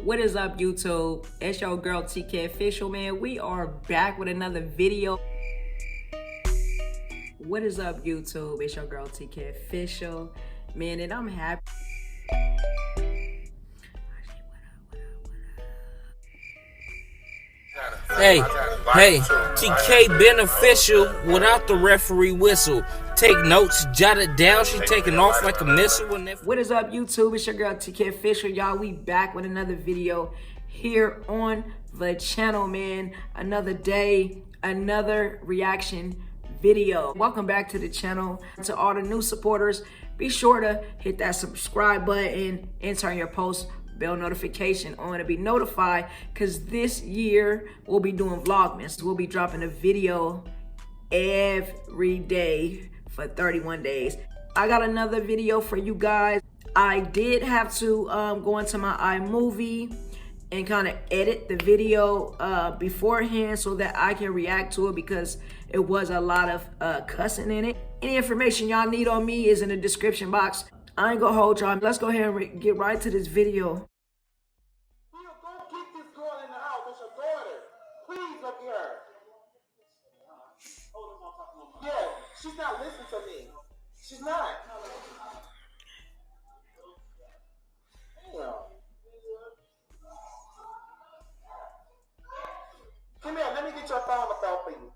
What is up, YouTube? It's your girl TK Official, man. We are back with another video. What is up, YouTube? It's your girl TK Official, man, and I'm happy. Hey, TK beneficial without the referee whistle. Take notes, jot it down. She taking off like a missile. What is up, YouTube? It's your girl TK Official, y'all. We back with another video here on the channel, man. Another day, another reaction video. Welcome back to the channel. To all the new supporters, be sure to hit that subscribe button and turn your post bell notification on to be notified, because this year we'll be doing Vlogmas. We'll be dropping a video every day for 31 days. I got another video for you guys. I did have to go into my iMovie and kind of edit the video beforehand so that I can react to it, because it was a lot of cussing in it. Any information y'all need on me is in the description box. I ain't gonna hold y'all. Let's go ahead and get right to this video. Don't keep this girl in the house. It's your daughter. Please look at her. Yeah, she's not listening to me. She's not. Damn. Come here. Let me get your phone out for you.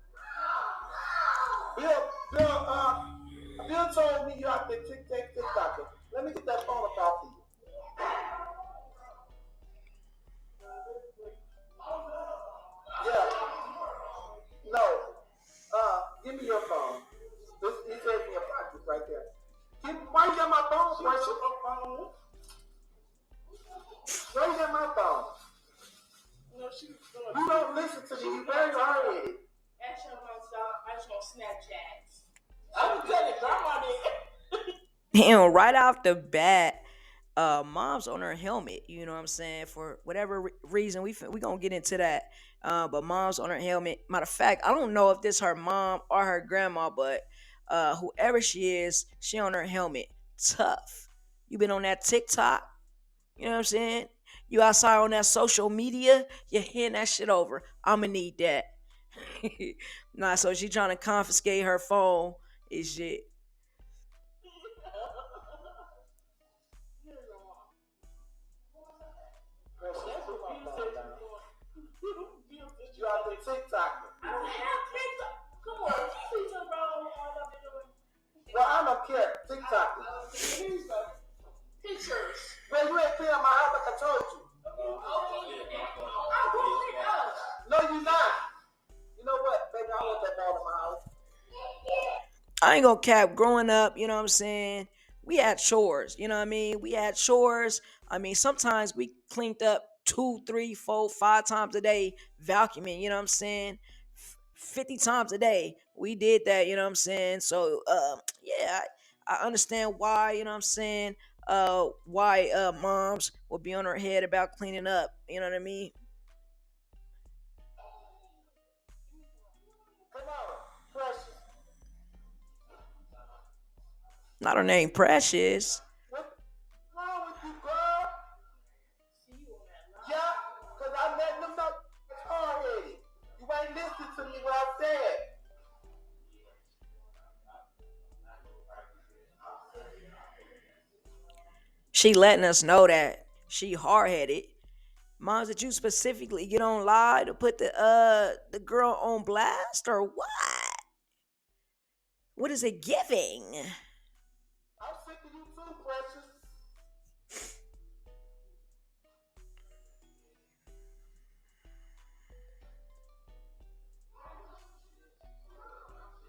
Bill told me you have to TikTok. Let me get that phone out for you. Yeah. No. Give me your phone. He said in your pocket right there. Why you got my phone? Why you got my phone? You don't listen to me. You very hard-headed. Ask your mom stop. I just want Snapchats. I'm telling grandma did. Damn, right off the bat, mom's on her helmet, you know what I'm saying? For whatever reason, we gonna get into that. But mom's on her helmet. Matter of fact, I don't know if this her mom or her grandma, but whoever she is, she on her helmet. Tough. You been on that TikTok, you know what I'm saying? You outside on that social media, you hand that shit over. I'ma need that. Nah, so she trying to confiscate her phone and shit. You out there TikTok. I don't have TikTok. Come on, please don't all I've been doing. Well, I don't care. TikTok. Here's the pictures. Well, you ain't clean up my house like I told you. Okay. I will clean up. No, you not. You know what, baby? I want that ball in my house. I ain't gonna cap. Growing up, you know what I'm saying? We had chores, you know what I mean? We had chores. I mean, sometimes we cleaned up 2, 3, 4, 5 times a day, vacuuming, you know what I'm saying? 50 times a day. We did that, you know what I'm saying? So, yeah, I understand why, you know what I'm saying? Why moms will be on her head about cleaning up, you know what I mean? Come on, Precious. Not her name Precious. What's wrong with you, girl? Yeah, because I'm letting them know it's hard-headed. You ain't listening to me what I said. She letting us know that she hard-headed. Moms, did you specifically get on live to put the girl on blast, or what? What is it giving? I'm sick of you too, Precious.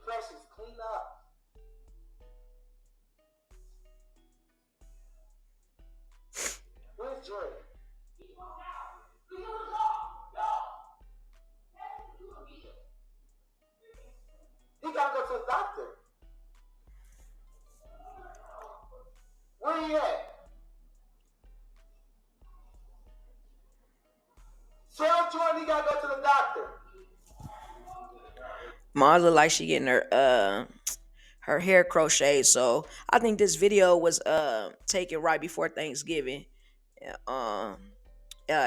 Precious, clean up. Where's Jordan? He gotta go to the doctor. Where he at? Tell Jordan he gotta go to the doctor. Mars look like she getting her hair crocheted. So I think this video was taken right before Thanksgiving. Yeah,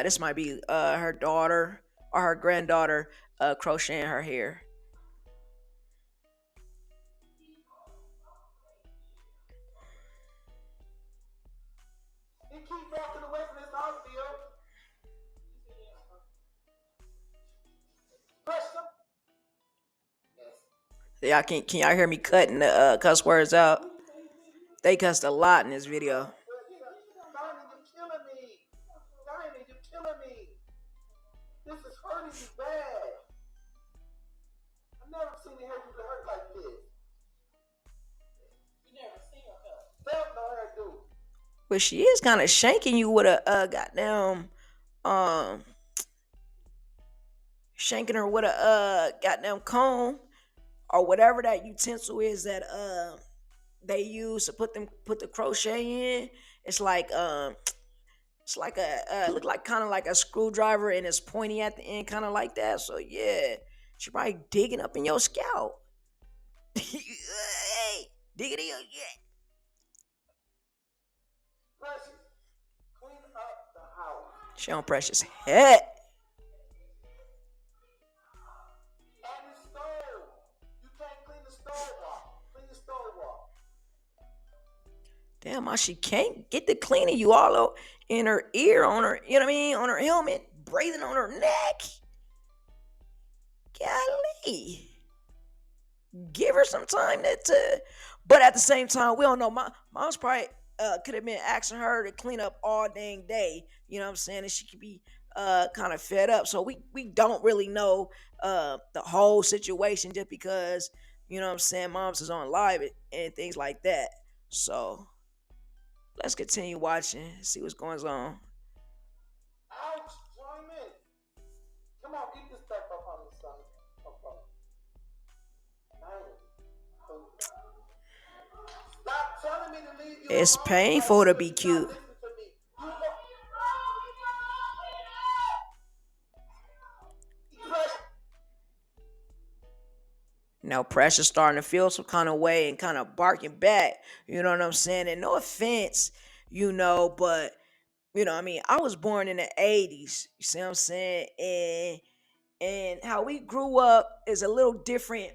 This might be her daughter or her granddaughter crocheting her hair. He keep walking away from his house, Bill. Press him. Yes. Y'all can y'all hear me cutting the cuss words out? They cussed a lot in this video. Diamond, you're killing me. Diamond, you're killing me. This is hurting me bad. I've never seen it hurt like this. You never seen her cut. Felt no hair do. But she is kind of shanking you with a goddamn shanking her with a goddamn comb or whatever that utensil is that they use to put the crochet in. It's like a look like kind of like a screwdriver and it's pointy at the end, kind of like that. So yeah, she probably digging up in your scalp. Hey, digging in your Precious, clean up the house. She on Precious head. And the stove. You can't clean the stove off. Clean the stove off. Damn, how she can't get the cleaning you all in her ear, on her, you know what I mean, on her helmet, breathing on her neck. Golly. Give her some time to but at the same time, we don't know. Mom's probably could have been asking her to clean up all dang day. You know what I'm saying? And she could be kind of fed up. So we don't really know the whole situation just because, you know what I'm saying, Mom's is on live and things like that. So let's continue watching, see what's going on. Ouch, join in. Come on, get this stuff up on the son. Stop telling me to leave you. It's painful to be cute. Now Precious starting to feel some kind of way and kind of barking back. You know what I'm saying? And no offense, but I mean, I was born in the 80s. You see what I'm saying? And how we grew up is a little different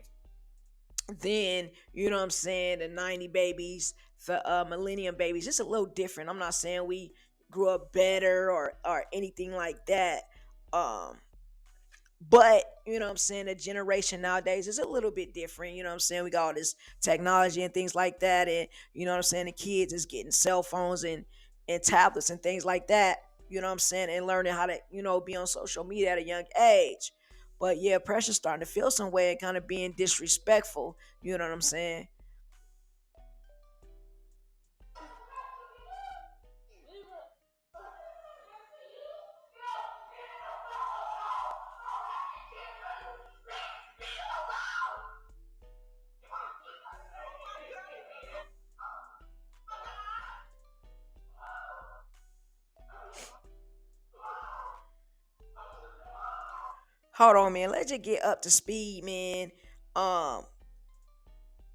than, you know what I'm saying, the 90 babies, the millennium babies. It's a little different. I'm not saying we grew up better or anything like that. But, you know what I'm saying, the generation nowadays is a little bit different. You know what I'm saying? We got all this technology and things like that. And, you know what I'm saying, the kids is getting cell phones and tablets and things like that. You know what I'm saying? And learning how to, be on social media at a young age. But yeah, Precious starting to feel some way and kind of being disrespectful. You know what I'm saying? Hold on, man. Let's just get up to speed, man.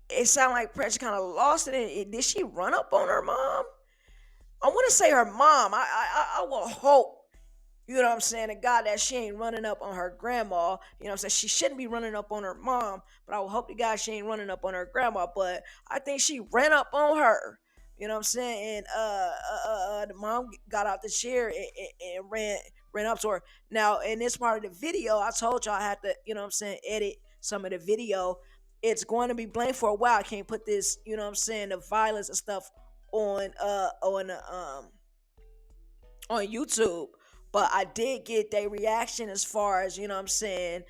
It sounded like Precious kind of lost it. Did she run up on her mom? I want to say her mom. I will hope, you know what I'm saying, to God that she ain't running up on her grandma. You know what I'm saying? She shouldn't be running up on her mom, but I will hope to God she ain't running up on her grandma. But I think she ran up on her. You know what I'm saying? And the mom got out the chair and ran up to her. Now, in this part of the video, I told y'all I had to, you know what I'm saying, edit some of the video. It's going to be blamed for a while. I can't put this, you know what I'm saying, the violence and stuff on YouTube. But I did get their reaction as far as, you know what I'm saying,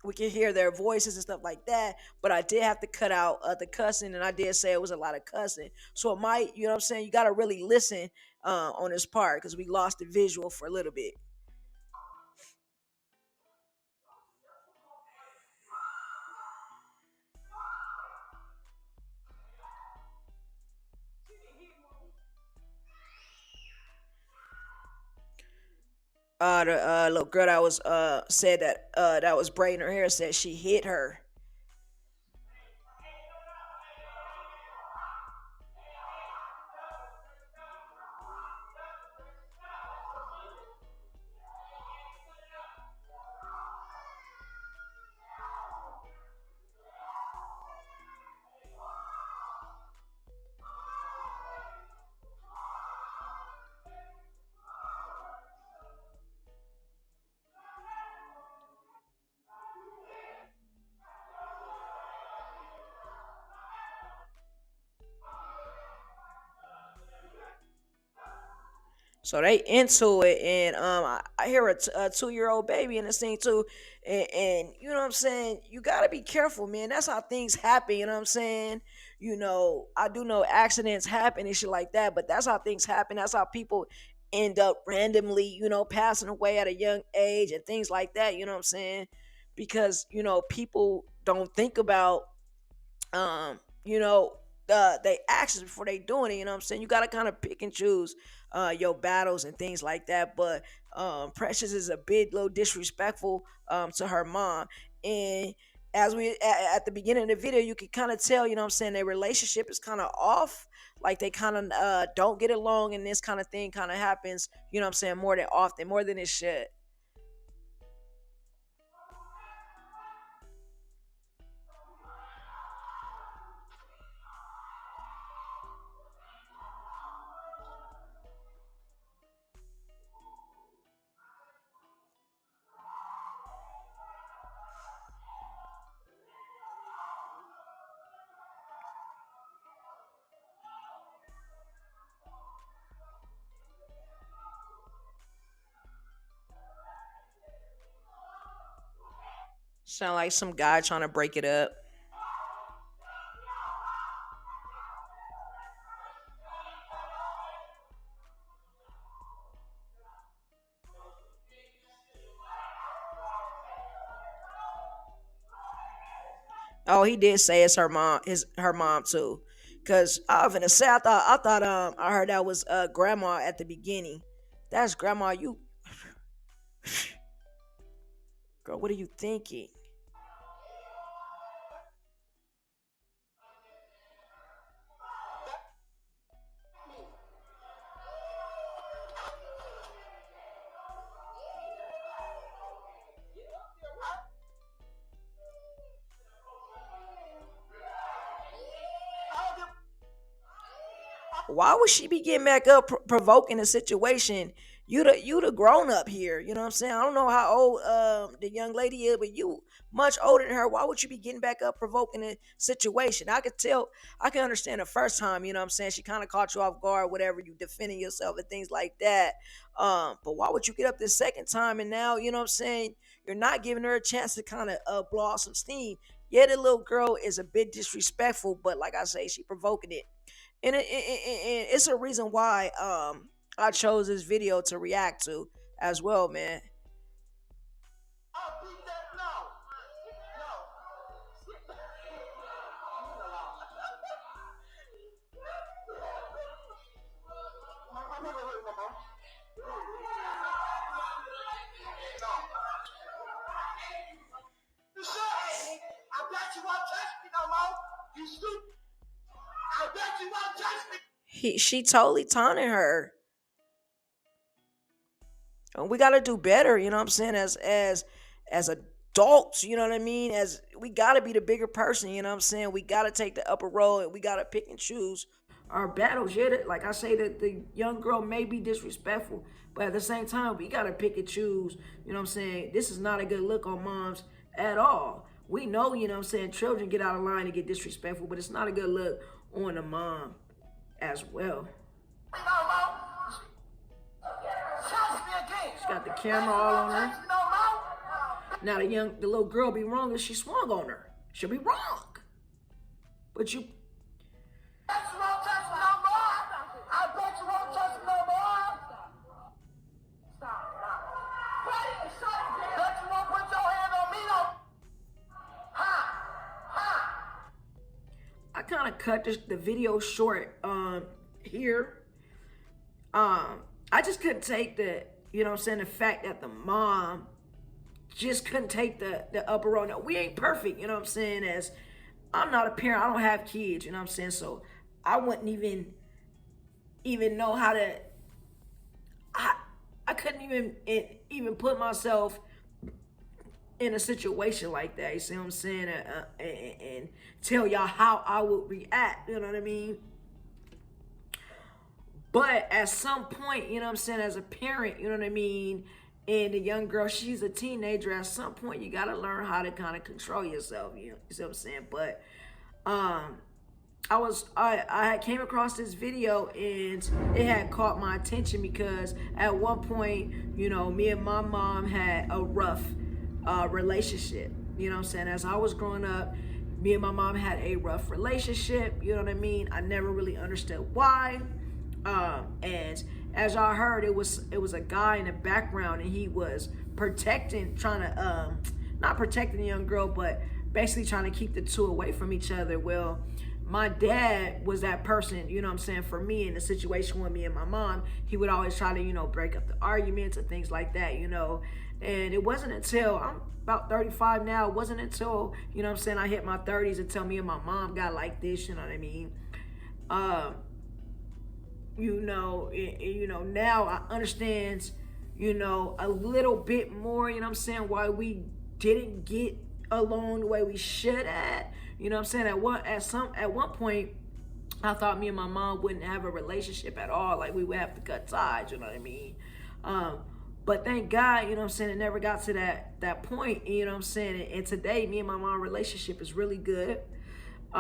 we can hear their voices and stuff like that. But I did have to cut out the cussing, and I did say it was a lot of cussing. So it might, you know what I'm saying, you got to really listen on this part because we lost the visual for a little bit. The little girl that was said that was braiding her hair said she hit her. So they into it, and I hear a 2-year-old baby in the scene too, and you know what I'm saying. You gotta be careful, man. That's how things happen. You know what I'm saying. You know, I do know accidents happen and shit like that, but that's how things happen. That's how people end up randomly, passing away at a young age and things like that. You know what I'm saying? Because people don't think about you know, they actions before they doing it. You know what I'm saying? You gotta kind of pick and choose your battles and things like that. But Precious is a bit little disrespectful to her mom, and as we at the beginning of the video, you can kind of tell. You know what I'm saying? Their relationship is kind of off. Like they kind of don't get along, and this kind of thing kind of happens. You know what I'm saying? More than often, more than it should. Sound like some guy trying to break it up. Oh, he did say it's her mom too. Cause I was gonna say I thought I heard that was grandma at the beginning. That's grandma. You girl, what are you thinking? Why would she be getting back up provoking the situation? You the grown up here. You know what I'm saying? I don't know how old the young lady is, but you much older than her. Why would you be getting back up provoking the situation? I could tell. I can understand the first time. You know what I'm saying? She kind of caught you off guard, whatever. You defending yourself and things like that. But why would you get up this second time and now you know what I'm saying? You're not giving her a chance to kind of blow off some steam. Yeah, the little girl is a bit disrespectful, but like I say, she provoking it, and it's a reason why I chose this video to react to as well, man. I'll beat that. No. No. I'm never hurt no more. No. You should. I bet you won't touch me no more. You stupid. I bet you won't touch me. She totally taunting her. And we gotta do better, you know what I'm saying? As adults, you know what I mean? As we gotta be the bigger person, you know what I'm saying? We gotta take the upper role and we gotta pick and choose our battles. Yeah, like I say, that the young girl may be disrespectful, but at the same time, we gotta pick and choose. You know what I'm saying? This is not a good look on moms at all. We know, you know what I'm saying, children get out of line and get disrespectful, but it's not a good look on the mom as well. She's got the camera all on her. Now the little girl be wrong if she swung on her. She'll be wrong. But you I kind of cut the video short here. I just couldn't take you know what I'm saying, the fact that the mom just couldn't take the upper road. No, we ain't perfect, you know what I'm saying? As I'm not a parent, I don't have kids, you know what I'm saying? So I wouldn't even know how to. I couldn't even put myself in a situation like that. You see what I'm saying? And tell y'all how I would react. You know what I mean? But at some point, you know what I'm saying, as a parent, you know what I mean, and the young girl, she's a teenager, at some point you gotta learn how to kind of control yourself, you see what I'm saying? But I had came across this video and it had caught my attention because at one point, you know, me and my mom had a rough relationship. You know what I'm saying? As I was growing up, me and my mom had a rough relationship. You know what I mean? I never really understood why. And as y'all heard, it was a guy in the background, and he was protecting, trying to not protecting the young girl, but basically trying to keep the two away from each other. Well, my dad was that person, you know what I'm saying, for me in the situation with me and my mom. He would always try to, you know, break up the arguments and things like that, you know. And it wasn't until, I'm about 35 now, it wasn't until, you know what I'm saying, I hit my 30s until me and my mom got like this, you know what I mean. You know, now I understand, you know, a little bit more, you know what I'm saying, why we didn't get along the way we should have. You know what I'm saying? At one point, I thought me and my mom wouldn't have a relationship at all. Like, we would have to cut ties, you know what I mean? But thank God, you know what I'm saying, it never got to that point, you know what I'm saying? And today, me and my mom relationship is really good. You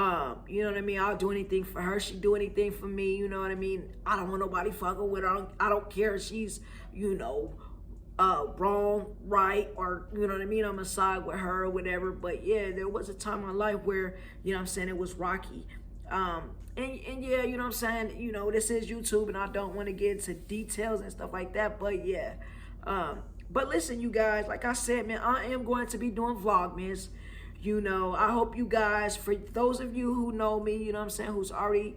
know what I mean? I'll do anything for her. She do anything for me, you know what I mean? I don't want nobody fucking with her. I don't care if she's, you know, wrong, right, or, you know what I mean, I'm gonna side with her or whatever. But yeah, there was a time in my life where, you know what I'm saying, it was rocky. And yeah, you know what I'm saying, you know, this is YouTube and I don't want to get into details and stuff like that, but yeah. But listen, you guys, like I said, man, I am going to be doing Vlogmas. You know, I hope you guys, for those of you who know me, you know what I'm saying, who's already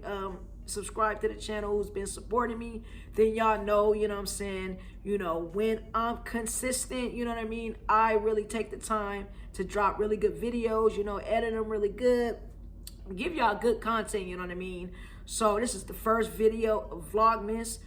subscribed to the channel, who's been supporting me, then y'all know, you know what I'm saying, you know, when I'm consistent, you know what I mean, I really take the time to drop really good videos, you know, edit them really good, give y'all good content, you know what I mean. So this is the first video of Vlogmas.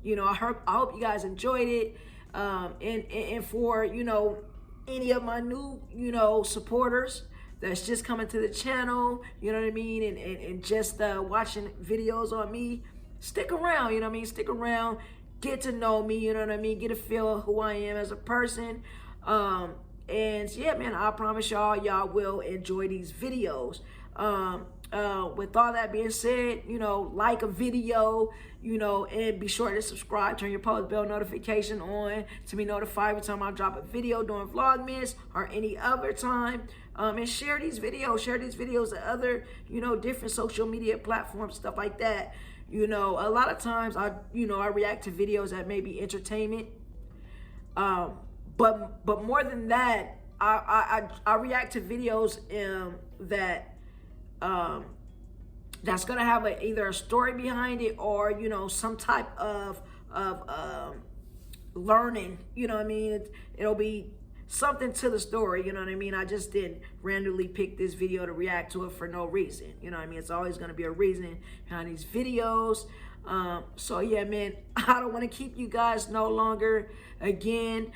You know, I hope you guys enjoyed it. And for, you know, any of my new, you know, supporters that's just coming to the channel, you know what I mean, and just watching videos on me, stick around, you know what I mean, stick around, get to know me, you know what I mean, get a feel of who I am as a person. And yeah, man, I promise y'all will enjoy these videos. With all that being said, you know, like a video, you know, and be sure to subscribe, turn your post bell notification on to be notified every time I drop a video during Vlogmas or any other time. And share these videos to other, you know, different social media platforms, stuff like that. You know, a lot of times I react to videos that may be entertainment. But more than that, I react to videos that that's gonna have either a story behind it or, you know, some type of learning, you know what I mean. It'll be something to the story, you know what I mean. I just didn't randomly pick this video to react to it for no reason, you know what I mean. It's always gonna be a reason behind these videos. So yeah, man, I don't want to keep you guys no longer. Again,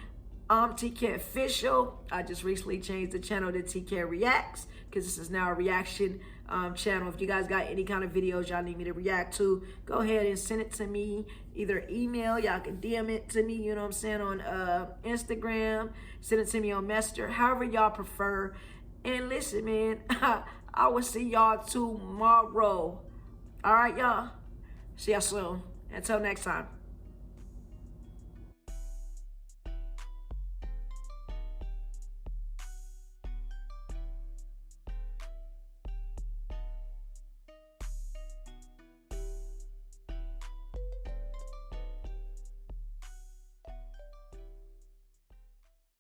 I'm TK Official. I just recently changed the channel to TeekayReacts because this is now a reaction channel. If you guys got any kind of videos y'all need me to react to, go ahead and send it to me. Either email, y'all can DM it to me, you know what I'm saying, on Instagram. Send it to me on Messenger, however y'all prefer. And listen, man, I will see y'all tomorrow. All right, y'all. See y'all soon. Until next time.